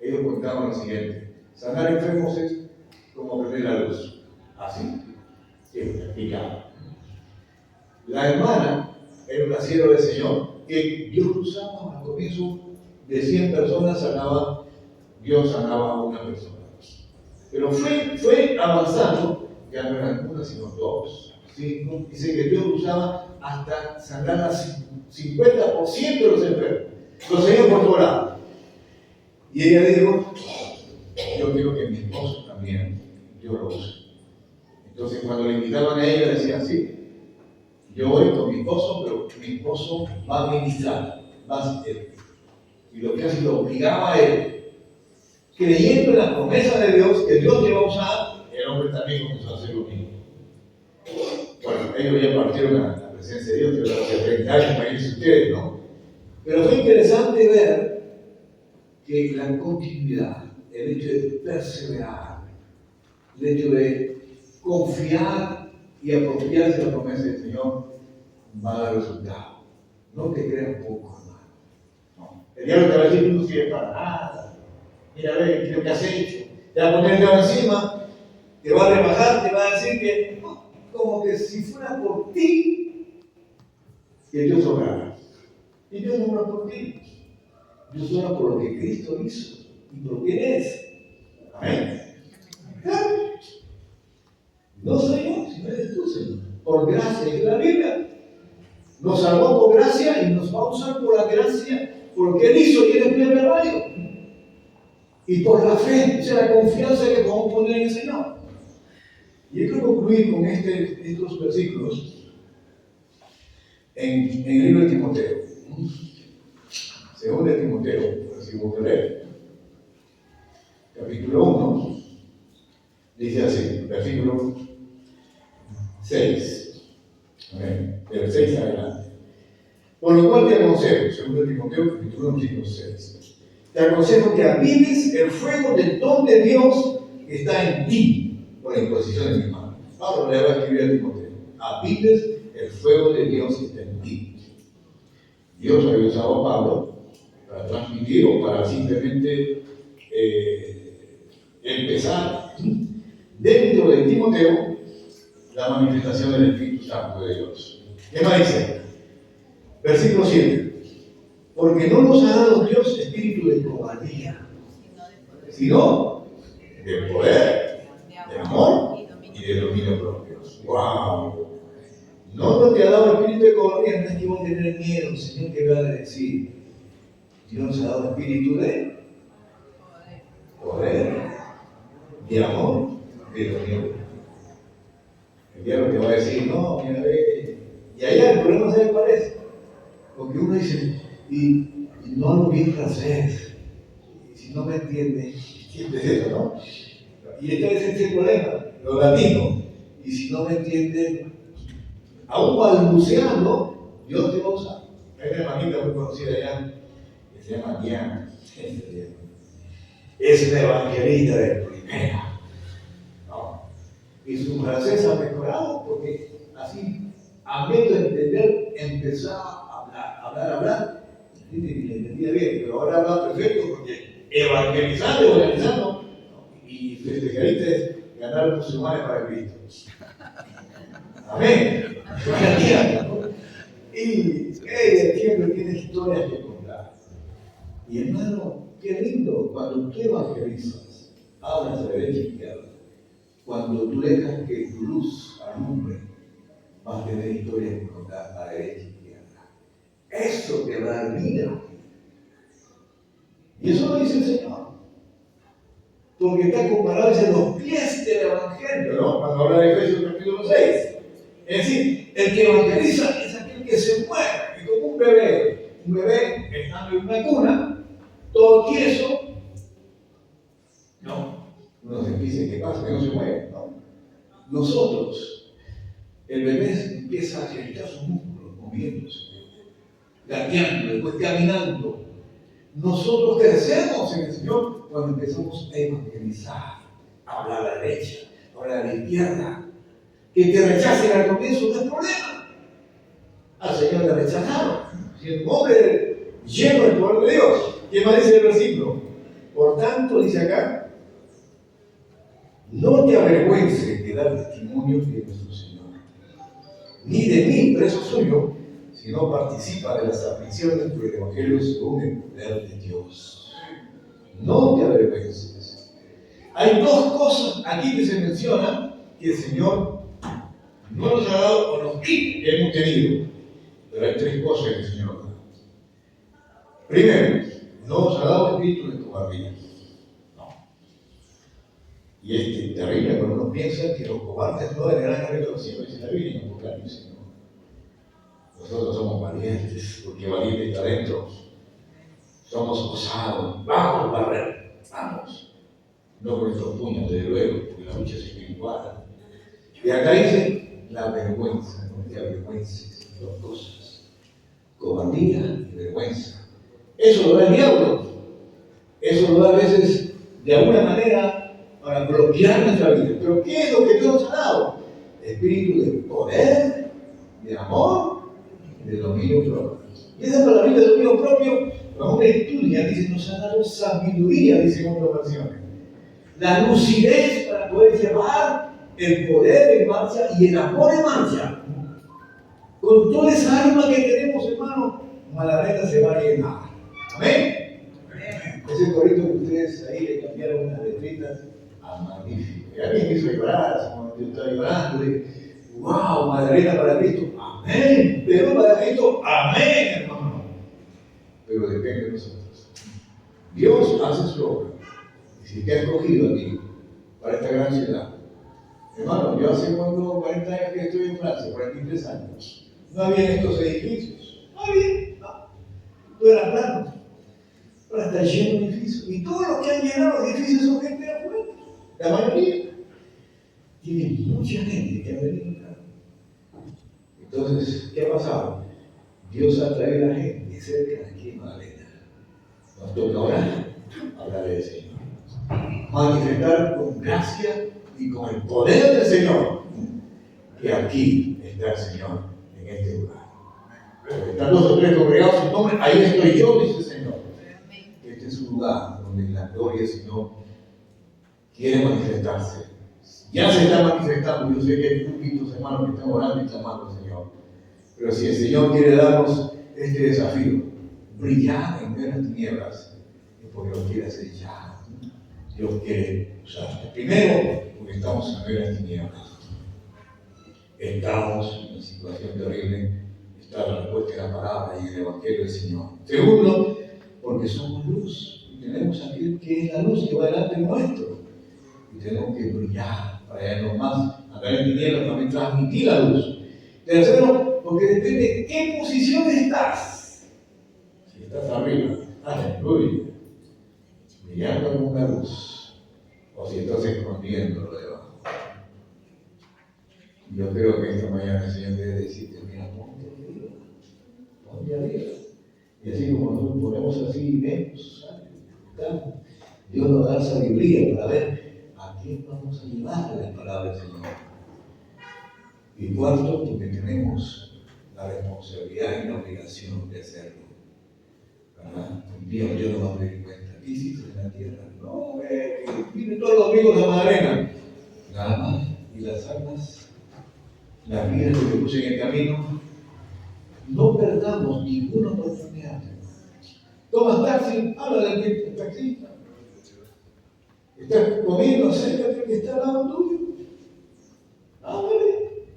Ellos contaban lo siguiente: sanar enfermos es como prender la luz. Así, siempre, explicado. La hermana era una sierva del Señor que Dios usaba al comienzo de 100 personas, Dios sanaba a una persona. Pero fue avanzando, ya no eran una, sino 2, 5. Dice que Dios usaba hasta sanar al 50% de los enfermos. Los seguía por todo lado. Y ella dijo: yo quiero que mi esposo también Dios lo use. Entonces cuando le invitaban a ella, decía: sí, yo voy con mi esposo, pero mi esposo va a ministrar, va a hacer. Y lo que hace lo obligaba a él, creyendo en la promesa de Dios, que Dios te va a usar. El hombre también comenzó a hacer lo mismo. Bueno, ellos ya partieron a la presencia de Dios, pero hace 30 años, imagínense ustedes, ¿no? Pero fue interesante ver que la continuidad, el hecho de perseverar, el hecho de confiar y apropiarse de la promesa del Señor, va a dar resultado. No te creas poco, hermano. No. El diablo te va a decir: tú no sirves para nada. Mira, ve lo que has hecho. Te va a poner el dedo encima, te va a rebajar, te va a decir que, como que si fuera por ti, que Dios obrara. Y Dios no obra por ti. Dios obra por lo que Cristo hizo y por lo que Él es. Amén. No soy yo, sino eres tú, Señor. Por gracia, dice la Biblia. Nos salvó por gracia y nos va a usar por la gracia, porque Él hizo y Él es el Calvario. Y por la fe, o sea, la confianza que podemos poner en el Señor. Y yo quiero concluir con estos versículos en el libro de Timoteo. Segundo de Timoteo, versículo 3, capítulo 1, dice así, versículo 6. Amén. Del 6 adelante. Por lo cual te aconsejo, segundo de Timoteo, capítulo 1, versículo 6. Te aconsejo que avives el fuego del don de Dios que está en ti por la imposición de mi mano. Pablo le va a escribir a Timoteo: avives el fuego de Dios que está en ti. Dios había usado a Pablo para transmitir o para simplemente empezar dentro de Timoteo la manifestación del Espíritu Santo de Dios. ¿Qué más dice? Versículo 7. Porque no nos ha dado Dios espíritu de cobardía, sino de poder, de amor y de dominio propio. ¡Wow! No te ha dado espíritu de cobardía, no es que voy a tener miedo, Señor, que me va a decir. Dios nos ha dado espíritu de poder, de amor, de dominio propio. El diablo te va a decir: no, mira, ve. Y allá el problema, ¿sabe cuál es? Porque uno dice: ¿y no lo pienso hacer. Si no me entiendes eso, ¿no? Y este es el problema, los latinos. Y si no me entiendes, aún balbuceando, Dios te va a usar. Hay una hermanita muy conocida allá, que se llama Diana. Es una evangelista de primera. ¿No? Y su francés ha mejorado porque así, a medio de entender, empezaba a hablar. Y le entendía bien, pero ahora habla perfecto porque evangelizando, y su especialista es ganar a los musulmanes para Cristo. Amén. Y ella siempre tiene historias que contar. Y hermano, qué lindo cuando tú evangelizas, hablas a la derecha y izquierda. Cuando tú dejas que tu luz alumbre, vas a tener historias que contar a la derecha y izquierda. Eso te va a dar vida. Y eso lo dice el Señor. Porque está comparado en los pies del Evangelio, ¿no? Cuando habla de Efesios capítulo 6. Es decir, el que evangeliza es aquel que se mueve, y como un bebé estando en una cuna, todo tieso, no, uno se dice, ¿qué pasa? Que no se mueve, ¿no? Nosotros, el bebé empieza a ejercitar sus músculos, moviéndose, gateando, después caminando. Nosotros crecemos en el Señor cuando empezamos a evangelizar, a hablar a la derecha, a hablar a la izquierda. Que te rechacen al comienzo no es problema. Al Señor le rechazaron. Siendo un hombre lleno del poder de Dios. ¿Qué más dice el versículo? Por tanto, dice acá, no te avergüences de dar testimonio de nuestro Señor, ni de mí, preso suyo, sino participa de las aflicciones por el Evangelio según el poder de Dios. No te avergüences. Hay dos cosas aquí que se mencionan que el Señor no nos ha dado o nos quita que hemos tenido. Pero hay tres cosas que el Señor nos ha dado. Primero, no nos ha dado espíritu de cobardía. No. Y es terrible cuando uno piensa que los cobardes no deberán haber conocido, dice la Biblia en Apocalipsis. Nosotros somos valientes, porque valiente está adentro. Somos osados, vamos a barrer, vamos. No con nuestros puños, desde luego, porque la lucha es espiritual. Y acá dice la vergüenza, no te avergüences, dos cosas: cobardía y vergüenza. Eso lo da el diablo. Eso lo da a veces de alguna manera para bloquear nuestra vida. Pero ¿qué es lo que Dios nos ha dado? Espíritu de poder, de amor, de dominio propio. Y esa palabrita de dominio propio, cuando uno estudia, dice, nos ha dado sabiduría, dice en otras versiones. La lucidez para poder llevar el poder en marcha y el amor en marcha. Con toda esa alma que tenemos, hermano, Malareta se va a llenar. Amén. Ese corito que ustedes ahí le cambiaron unas letritas a magnífico. Y a mí me hizo llorar, como yo estaba llorando. ¡Wow! Malareta para Cristo. Amén. Pero para Cristo, amén, hermano. Pero depende de nosotros. Dios hace su obra. Y si te ha escogido a ti para esta gran ciudad, hermano, yo hace 40 años que estoy en Francia, 43 años. No había estos edificios. No había. No era plano. Ahora está lleno de edificios. Y todos los que han llenado los edificios son gente de afuera. La mayoría. Tiene mucha gente que ha venido acá. Entonces, ¿qué ha pasado? Dios ha traído a la gente cerca de aquí en Magdalena. Nos toca ahora hablar del Señor. Manifestar con gracia y con el poder del Señor que aquí está el Señor en este lugar. Están dos o tres congregados en su nombre, ahí estoy yo, dice el Señor. Este es un lugar donde la gloria del Señor quiere manifestarse. Ya se está manifestando. Yo sé que hay poquitos hermanos que están orando y clamando al Señor. Pero si el Señor quiere darnos este desafío, brillar en medio de las tinieblas, es porque lo quiere hacer ya. Dios quiere usar. Primero, porque estamos en medio de las tinieblas. Estamos en una situación terrible. Está la respuesta de la palabra y el Evangelio del Señor. Segundo, porque somos luz. Y tenemos aquel que es la luz que va delante nuestro. Y tenemos que brillar para allá más. Andar en tinieblas también transmitir la luz. Tercero, porque depende de qué posición estás. Si estás arriba, aleluya, mirando con una luz, o si estás escondiendo lo debajo. Yo creo que esta mañana el Señor debe decirte, mira, ponte arriba. Y así como nosotros ponemos así, vemos, Dios nos da sabiduría para ver a quién vamos a llevar la palabra del Señor. Y cuarto, porque tenemos la responsabilidad y la obligación de hacerlo. ¿Verdad? Un día Dios nos va a pedir cuenta. ¿Qué hiciste en la tierra? No, vienen todos los amigos de Magdalena. Nada más. Y las almas, las vidas que te puse en el camino, no perdamos ninguna oportunidad. Tomas taxi, habla del taxista. Estás comiendo, acércate que está al lado tuyo. Háblale.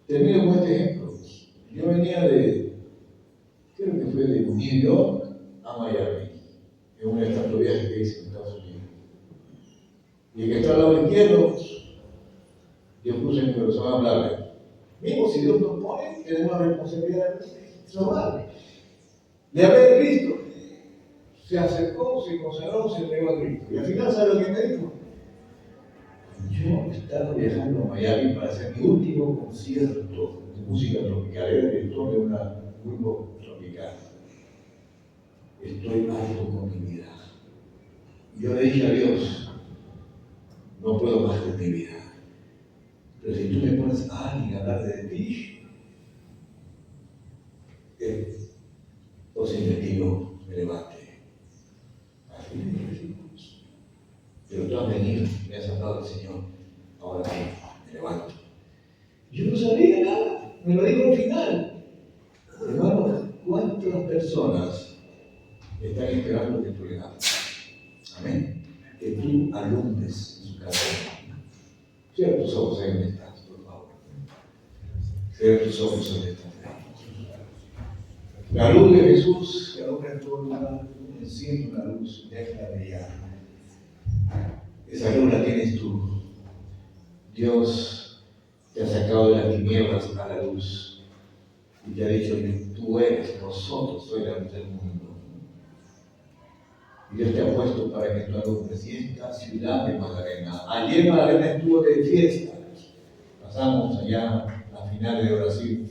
Termino con este ejemplo. Yo venía creo que fue de New York a Miami, en uno de estos viajes que hice en Estados Unidos. Y el que está al lado izquierdo, Dios puso en mi corazón a hablarle. Mismo si Dios nos pone, tenemos la responsabilidad de salvar. Le hablé de Cristo. Se acercó, se consagró, se entregó a Cristo. Y al final, ¿sabe lo que me dijo? Yo estaba viajando a Miami para hacer mi último concierto de música tropical. Era director de un grupo tropical. Estoy harto con mi vida. Yo le dije a Dios, no puedo más con mi vida. Pero si tú me pones a alguien a hablar de ti, o si me digo, me levante. Así me decimos. Pero tú has venido, me has hablado del Señor. Ahora sí, me levanto. Yo no sabía nada, me lo dijo al final. Hermanos, ¿cuántas personas están esperando que tú levantes? Amén. Que tú alumbres en su casa. Cierra tus ojos ahí donde estás, por favor. Cierra tus ojos donde estás. La luz de Jesús que alumbra en todo lugar, enciende una luz, déjala brillar. Esa luz la tienes tú. Dios te ha sacado de las tinieblas a la luz y te ha dicho que tú eres, nosotros soy la luz del mundo. Y Dios te ha puesto para que tú alumbres. Y esta ciudad de Magdalena, ayer Magdalena estuvo de fiesta. Pasamos allá a finales de Brasil,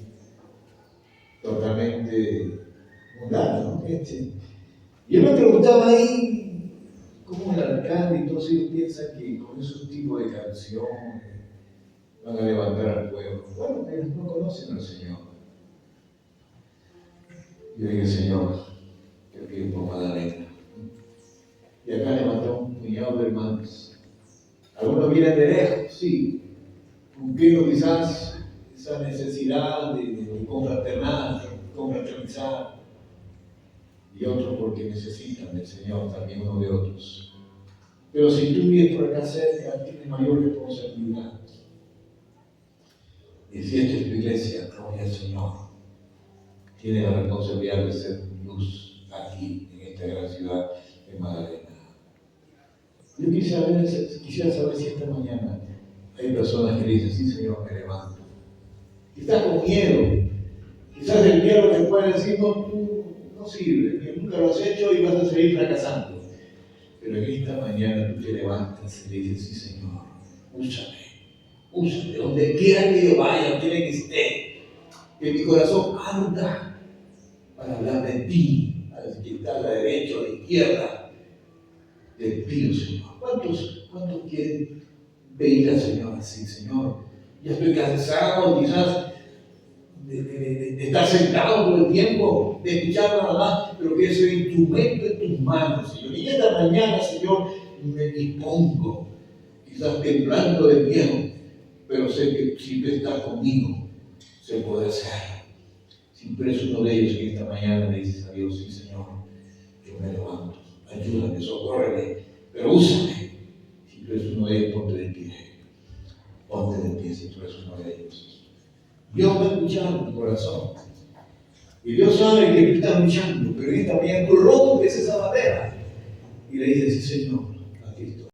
totalmente mundana, ¿no? Yo me preguntaba ahí cómo el alcalde y todos ellos piensan que con esos tipos de canciones van a levantar al pueblo. Bueno, ellos no conocen al Señor. Yo dije, Señor, te pido por Magdalena. Y acá levantó un puñado de hermanos. Algunos vienen de lejos, sí, cumpliendo quizás esa necesidad de confraternizar. Y otros porque necesitan del Señor, también uno de otros. Pero si tú vives por acá cerca, tienes mayor responsabilidad. Y si esta es tu iglesia, gloria al Señor, tiene la responsabilidad de ser luz aquí, en esta gran ciudad de Magdalena. Yo quisiera saber si esta mañana hay personas que dicen, sí Señor, me levanto. Quizás con miedo, quizás el miedo te puede decir, no, tú no sirves, que nunca lo has hecho y vas a seguir fracasando. Pero en esta mañana tú te levantas y le dices, sí Señor, úsame, donde quiera que yo vaya, donde quiera que esté, que mi corazón anda para hablar de ti, a que está a la derecha o a la izquierda. Te pido, Señor. ¿Cuántos quieren pedir al Señor así, Señor? Ya estoy cansado quizás de estar sentado todo el tiempo, de escuchar nada más, pero que ese instrumento en tus manos, Señor. Y esta mañana, Señor, me dispongo, quizás temblando de miedo, pero sé que si tú estás conmigo, se puede hacer. Si tú eres uno de ellos que esta mañana le dices a Dios, sí, Señor, yo me levanto, ayúdame, socórreme, pero úsame. Si tú eres uno de ellos, ponte de pie. Ponte de pie si tú eres uno de ellos. Dios va a escuchar en tu corazón. Y Dios sabe que tú estás luchando, pero esta mañana tú rompes esa madera y le dices, sí, Señor, aquí estoy.